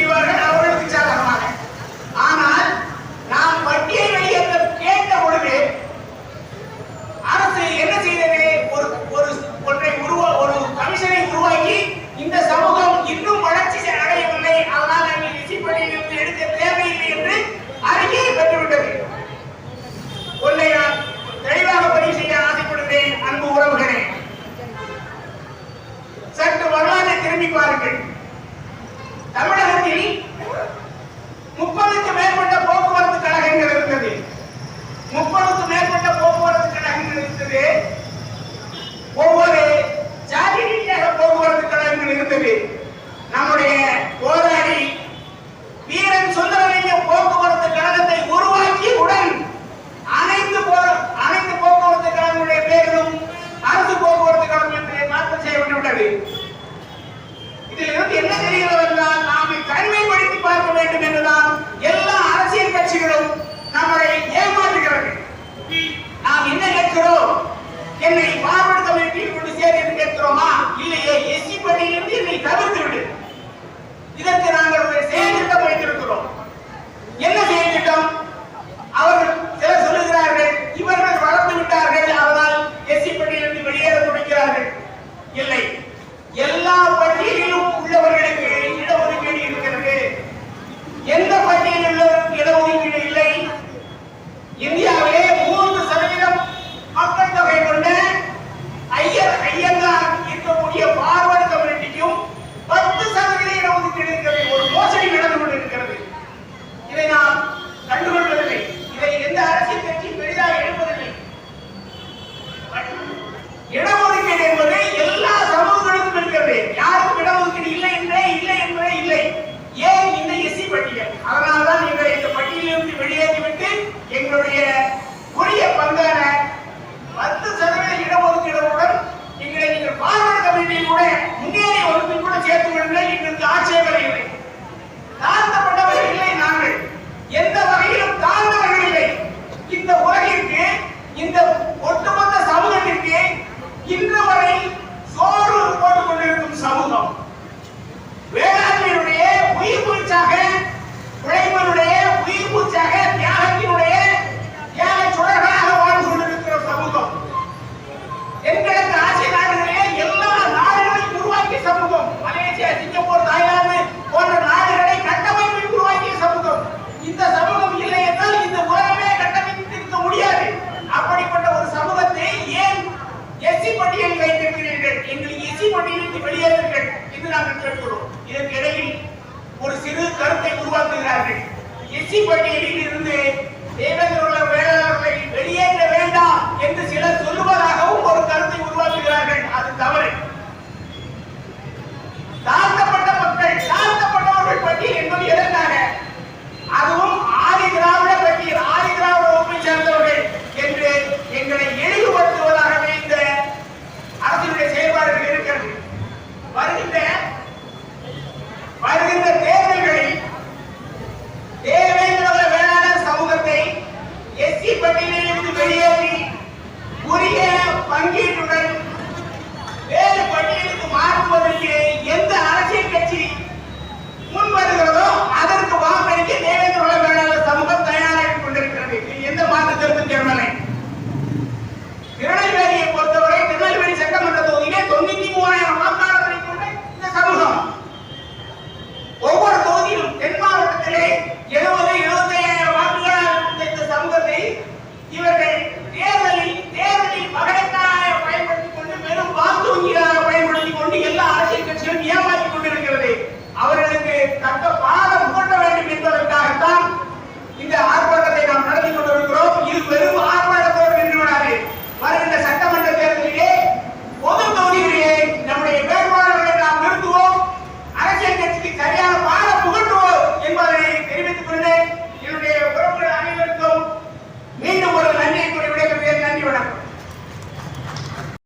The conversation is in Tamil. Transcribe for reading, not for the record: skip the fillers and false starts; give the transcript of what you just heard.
செய்வார்கள் அவர்களுக்கு சாதகமாக. ஆனால் நாம் வட்டியை வெளியேற்ற கேட்ட பொழுது அரசு என்ன செய்தது? ஒரு கமிஷனை உருவாக்கி இந்த சமூகம் இன்னும் வளர்ச்சி அடையவில்லை, அதனால் நாங்கள் எஸ்சிப்பட்டியிலிருந்து எடுக்க தேவையில்லை என்று அறிக்கையை பெற்றுவிட்டது. ஒன்றை நான் தெளிவாக பதிவு செய்ய ஆசைப்படுகிறேன். அன்பு உறவுகளே, சற்று வரலாற்றை திரும்பி பாருங்கள். தமிழகத்தில் 30க்கு மேற்பட்ட போக்குவரத்து கழகங்கள் இருந்தது. 30க்கு மேற்பட்ட போக்குவரத்து கழகங்கள் இருந்தது. ஒவ்வொரு ஜாதி ரீதியாக போக்குவரத்து கழகங்கள் இருந்தது. நம்முடைய போராடி வீரன் சுந்தரலிங்கம் போக்குவரத்து கழகத்தை உருவாக்கியவுடன் அனைத்து போக்குவரத்து கழகங்களுடைய பேர்களும் அரசு போக்குவரத்து கழகம் என்று மாற்றம் செய்யப்பட்டுவிட்டது. இதில் இருந்து என்ன தெரிகிறது என்றால், நாம் தனிமைப்படுத்தி பார்க்க வேண்டும் என்றுதான் எல்லா அரசியல் கட்சிகளும் நம்மளை ஏமாற்றுகிறது. நாம் என்ன கேட்கிறோம்? என்னை பார்வர்டு கமிட்டியில் கொண்டு சேர் என்று கேட்கிறோமா? இல்லையே, எஸ்சி பட்டியலிருந்து என்னை தவிர்த்து விடு. இதற்கு நாங்கள் ஒரு செயல் திட்டம் வைத்திருக்கிறோம். என்ன செயல் திட்டம்? அவர்கள் சிலர் சொல்லுகிறார்கள், இவர்கள் வளர்ந்து விட்டார்கள், அதனால் எஸ்சி பட்டியலிருந்து வெளியேற துடிக்கிறார்கள். இல்லை, எல்லா பட்டியலிலும் உள்ளவர்களுக்கு இடஒதுக்கீடு இருக்கிறது. எந்த பட்டியலில் உள்ளவர்களுக்கு இடஒதுக்கீடு இல்லை? இந்தியாவிலே 3% மக்கள் தொகை கொண்ட ஐயங்கார் இருக்கக்கூடிய பார்வர்டு கம்யூனிட்டிக்கும் 10% இடஒதுக்கீடு இருக்கிறது. ஒரு மோசடி நடந்து கொண்டிருக்கிறது. இதை நாம் கண்டுகொள்வதில்லை. இதை எந்த அரசியல் கட்சி பெரிதாக எடுப்பதில்லை. இடஒதுக்கீடு என்பது எல்லா சமூகங்களுக்கும் இருக்கிறது. யாருக்கும் இடஒதுக்கீடு இல்லை என்பதே இல்லை. ஏன்? இந்த எஸ்சி பட்டியல். அதனால்தான் எங்களை இந்த பட்டியலிலிருந்து வெளியேற்றிவிட்டு எங்களுடைய உரிய பங்கான 10% இடஒதுக்கீடுடன் எங்களை நீங்கள் பார்வர்டு கமிட்டியில் கூட முன்னேறிய வகுப்பில் கூட சேர்த்து விடுங்கள். எங்களுக்கு ஆட்சேபனை இல்லை. தாழ்த்தப்பட்டவர்கள் இல்லை. நாங்கள் எந்த வகையிலும் தாழ்ந்தவர்கள் இல்லை. இந்த உலகிற்கு, இந்த ஒட்டுமொத்த சமூகத்திற்கு இன்று வரை சோறு போட்டுக் கொண்டிருக்கும் சமூகம், வேளாண்மையுடைய உயிர் மூச்சாக, உழைப்பினுடைய உயிர் மூச்சாக, தியாகத்தினுடைய தியாக சுடர்களாக வாழ்ந்து கொண்டிருக்கிற சமூகம், எங்களுக்கு ஆசிய நாடுகளிலே எல்லா நாடுகளையும் உருவாக்கிய சமூகம், மலேசியா, சிங்கப்பூர், தாய்லாந்து போன்ற நாடுகளை கட்டமைப்பில் உருவாக்கிய சமூகம். இந்த சமூகம் இல்லை என்றால் இந்த உலகமே கட்டமைத்திருக்க முடியாது. அப்படிப்பட்ட ஒரு சமூகத்தை ஏன் எஸ்சி பட்டியலில் வைத்திருக்கிறீர்கள்? எங்களுக்கு எஸ்சி பட்டியலில் வெளியேறுங்கள் என்று நாங்கள் கேட்கிறோம். இதற்கு இடையில் ஒரு சிறு கருத்தை உருவாக்குகிறார்கள். எஸ்சி பட்டியலில் இருந்து தேவேந்திர வேளாளர்களை வெளியேற்ற வேண்டாம் என்று சிலர் சொல்லுவதாகவும் ஒரு கருத்தை உருவாக்குகிறார்கள். அது தவறு.